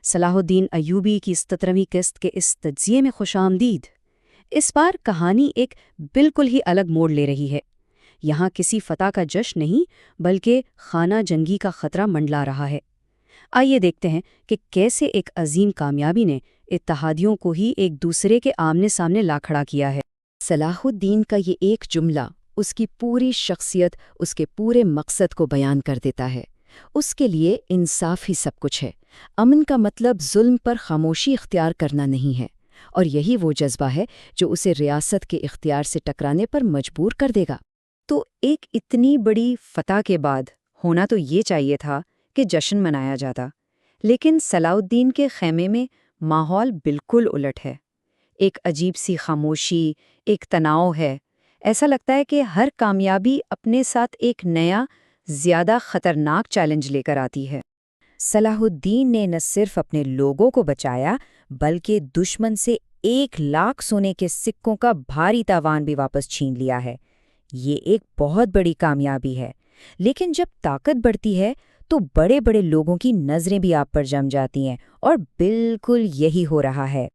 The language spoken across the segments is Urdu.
صلاح الدین ایوبی کی 17ویں قسط کے اس تجزیے میں خوش آمدید۔ اس بار کہانی ایک بالکل ہی الگ موڑ لے رہی ہے۔ یہاں کسی فتح کا جشن نہیں بلکہ خانہ جنگی کا خطرہ منڈلا رہا ہے۔ آئیے دیکھتے ہیں کہ کیسے ایک عظیم کامیابی نے اتحادیوں کو ہی ایک دوسرے کے آمنے سامنے لا کھڑا کیا ہے۔ صلاح الدین کا یہ ایک جملہ اس کی پوری شخصیت، اس کے پورے مقصد کو بیان کر دیتا ہے۔ اس کے لیے انصاف ہی سب کچھ ہے۔ امن کا مطلب ظلم پر خاموشی اختیار کرنا نہیں ہے، اور یہی وہ جذبہ ہے جو اسے ریاست کے اختیار سے ٹکرانے پر مجبور کر دے گا۔ تو ایک اتنی بڑی فتح کے بعد ہونا تو یہ چاہیے تھا کہ جشن منایا جاتا، لیکن صلاح الدین کے خیمے میں ماحول بالکل الٹ ہے۔ ایک عجیب سی خاموشی، ایک تناؤ ہے۔ ایسا لگتا ہے کہ ہر کامیابی اپنے ساتھ ایک نیا، زیادہ خطرناک چیلنج لے کر آتی ہے۔ صلاح الدین نے نہ صرف اپنے لوگوں کو بچایا بلکہ دشمن سے 1,00,000 سونے کے سکوں کا بھاری تاوان بھی واپس چھین لیا ہے۔ یہ ایک بہت بڑی کامیابی ہے، لیکن جب طاقت بڑھتی ہے تو بڑے بڑے لوگوں کی نظریں بھی آپ پر جم جاتی ہیں، اور بالکل یہی ہو رہا ہے۔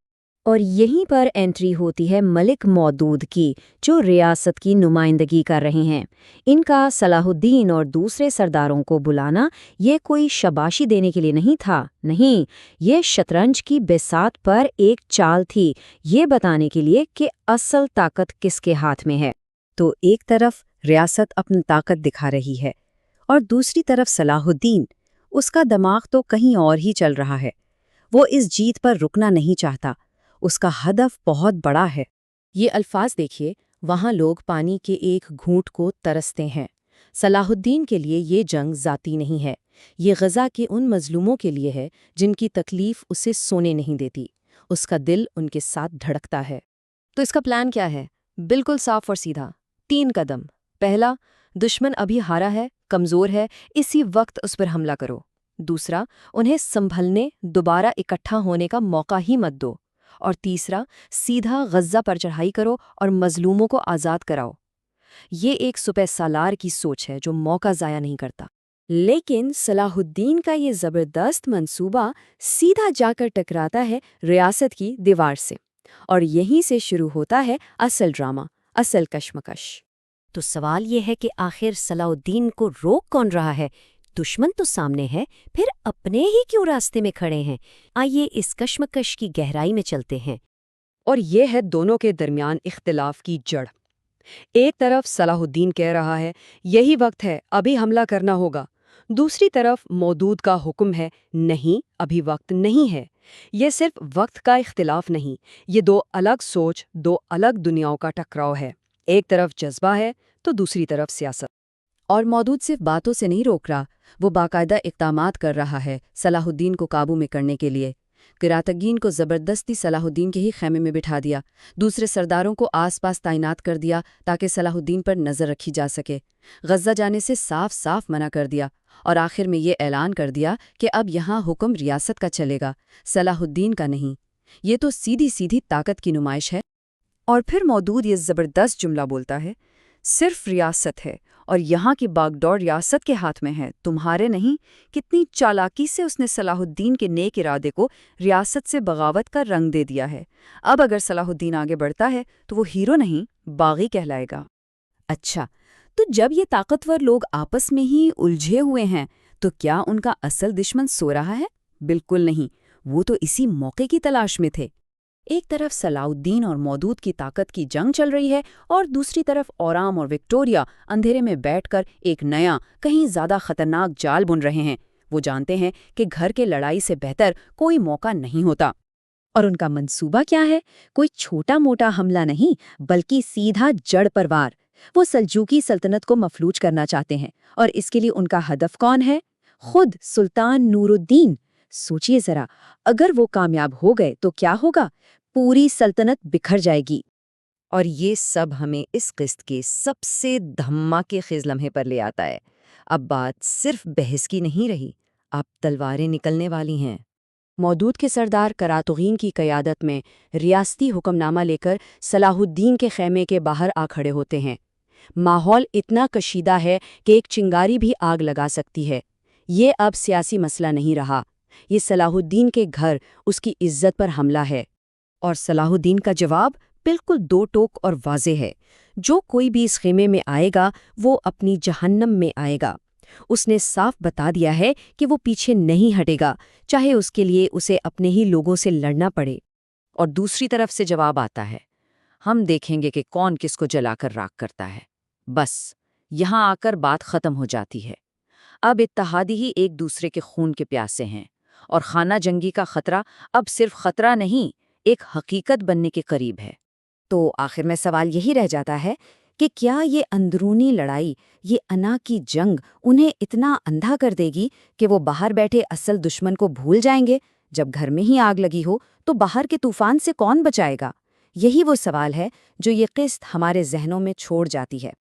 اور یہیں پر انٹری ہوتی ہے ملک مودود کی، جو ریاست کی نمائندگی کر رہے ہیں۔ ان کا صلاح الدین اور دوسرے سرداروں کو بلانا یہ کوئی شاباشی دینے کے لیے نہیں تھا، نہیں، یہ شطرنج کی بساط پر ایک چال تھی، یہ بتانے کے لیے کہ اصل طاقت کس کے ہاتھ میں ہے۔ تو ایک طرف ریاست اپنی طاقت دکھا رہی ہے، اور دوسری طرف صلاح الدین، اس کا دماغ تو کہیں اور ہی چل رہا ہے۔ وہ اس جیت پر رکنا نہیں چاہتا، اس کا ہدف بہت بڑا ہے۔ یہ الفاظ دیکھیے، وہاں لوگ پانی کے ایک گھونٹ کو ترستے ہیں۔ صلاح الدین کے لیے یہ جنگ ذاتی نہیں ہے، یہ غزہ کے ان مظلوموں کے لیے ہے جن کی تکلیف اسے سونے نہیں دیتی۔ اس کا دل ان کے ساتھ دھڑکتا ہے۔ تو اس کا پلان کیا ہے؟ بالکل صاف اور سیدھا، 3 قدم۔ پہلا، دشمن ابھی ہارا ہے، کمزور ہے، اسی وقت اس پر حملہ کرو۔ دوسرا، انہیں سنبھلنے، دوبارہ اکٹھا ہونے کا موقع ہی مت دو۔ اور تیسرا، سیدھا غزہ پر چڑھائی کرو اور مظلوموں کو آزاد کراؤ۔ یہ ایک سپہ سالار کی سوچ ہے جو موقع ضائع نہیں کرتا۔ لیکن صلاح الدین کا یہ زبردست منصوبہ سیدھا جا کر ٹکراتا ہے ریاست کی دیوار سے، اور یہیں سے شروع ہوتا ہے اصل ڈرامہ، اصل کشمکش۔ تو سوال یہ ہے کہ آخر صلاح الدین کو روک کون رہا ہے؟ دشمن تو سامنے ہے، پھر اپنے ہی کیوں راستے میں کھڑے ہیں؟ آئیے اس کشمکش کی گہرائی میں چلتے ہیں۔ اور یہ ہے دونوں کے درمیان اختلاف کی جڑ۔ ایک طرف صلاح الدین کہہ رہا ہے یہی وقت ہے، ابھی حملہ کرنا ہوگا۔ دوسری طرف مودود کا حکم ہے نہیں، ابھی وقت نہیں ہے۔ یہ صرف وقت کا اختلاف نہیں، یہ 2 الگ سوچ، 2 الگ دنیاؤں کا ٹکراؤ ہے۔ ایک طرف جذبہ ہے تو دوسری طرف سیاست۔ اور مودود صرف باتوں سے نہیں روک رہا، وہ باقاعدہ اقدامات کر رہا ہے صلاح الدین کو قابو میں کرنے کے لیے۔ قراتگین کو زبردستی صلاح الدین کے ہی خیمے میں بٹھا دیا، دوسرے سرداروں کو آس پاس تعینات کر دیا تاکہ صلاح الدین پر نظر رکھی جا سکے۔ غزہ جانے سے صاف صاف منع کر دیا، اور آخر میں یہ اعلان کر دیا کہ اب یہاں حکم ریاست کا چلے گا، صلاح الدین کا نہیں۔ یہ تو سیدھی سیدھی طاقت کی نمائش ہے۔ اور پھر مودود یہ زبردست جملہ بولتا ہے، صرف ریاست ہے اور یہاں کی باغڈور ریاست کے ہاتھ میں ہے، تمہارے نہیں۔ کتنی چالاکی سے اس نے صلاح الدین کے نیک ارادے کو ریاست سے بغاوت کا رنگ دے دیا ہے۔ اب اگر صلاح الدین آگے بڑھتا ہے تو وہ ہیرو نہیں، باغی کہلائے گا۔ اچھا، تو جب یہ طاقتور لوگ آپس میں ہی الجھے ہوئے ہیں تو کیا ان کا اصل دشمن سو رہا ہے؟ بالکل نہیں، وہ تو اسی موقع کی تلاش میں تھے۔ ایک طرف صلاح الدین اور مودود کی طاقت کی جنگ چل رہی ہے، اور دوسری طرف اورام اور وکٹوریہ اندھیرے میں بیٹھ کر ایک نیا، کہیں زیادہ خطرناک جال بن رہے ہیں۔ وہ جانتے ہیں کہ گھر کے لڑائی سے بہتر کوئی موقع نہیں ہوتا۔ اور ان کا منصوبہ کیا ہے؟ کوئی چھوٹا موٹا حملہ نہیں، بلکہ سیدھا جڑ پر وار۔ وہ سلجوقی سلطنت کو مفلوج کرنا چاہتے ہیں، اور اس کے لیے ان کا ہدف کون ہے؟ خود سلطان نور الدین۔ سوچئے ذرا، اگر وہ کامیاب ہو گئے تو کیا ہوگا؟ پوری سلطنت بکھر جائے گی۔ اور یہ سب ہمیں اس قسط کے سب سے دھماکے خیز لمحے پر لے آتا ہے۔ اب بات صرف بحث کی نہیں رہی، اب تلواریں نکلنے والی ہیں۔ مودود کے سردار قراتغین کی قیادت میں ریاستی حکم نامہ لے کر صلاح الدین کے خیمے کے باہر آ کھڑے ہوتے ہیں۔ ماحول اتنا کشیدہ ہے کہ ایک چنگاری بھی آگ لگا سکتی ہے۔ یہ اب سیاسی مسئلہ نہیں رہا، یہ صلاح الدین کے گھر، اس کی عزت پر حملہ ہے۔ اور صلاح الدین کا جواب بالکل دو ٹوک اور واضح ہے۔ جو کوئی بھی اس خیمے میں آئے گا وہ اپنی جہنم میں آئے گا۔ اس نے صاف بتا دیا ہے کہ وہ پیچھے نہیں ہٹے گا، چاہے اس کے لیے اسے اپنے ہی لوگوں سے لڑنا پڑے۔ اور دوسری طرف سے جواب آتا ہے، ہم دیکھیں گے کہ کون کس کو جلا کر راکھ کرتا ہے۔ بس یہاں آ کر بات ختم ہو جاتی ہے۔ اب اتحادی ہی ایک دوسرے کے خون کے پیاسے ہیں، اور خانہ جنگی کا خطرہ اب صرف خطرہ نہیں، ایک حقیقت بننے کے قریب ہے۔ تو آخر میں سوال یہی رہ جاتا ہے کہ کیا یہ اندرونی لڑائی، یہ انا کی جنگ انہیں اتنا اندھا کر دے گی کہ وہ باہر بیٹھے اصل دشمن کو بھول جائیں گے؟ جب گھر میں ہی آگ لگی ہو تو باہر کے طوفان سے کون بچائے گا؟ یہی وہ سوال ہے جو یہ قسط ہمارے ذہنوں میں چھوڑ جاتی ہے۔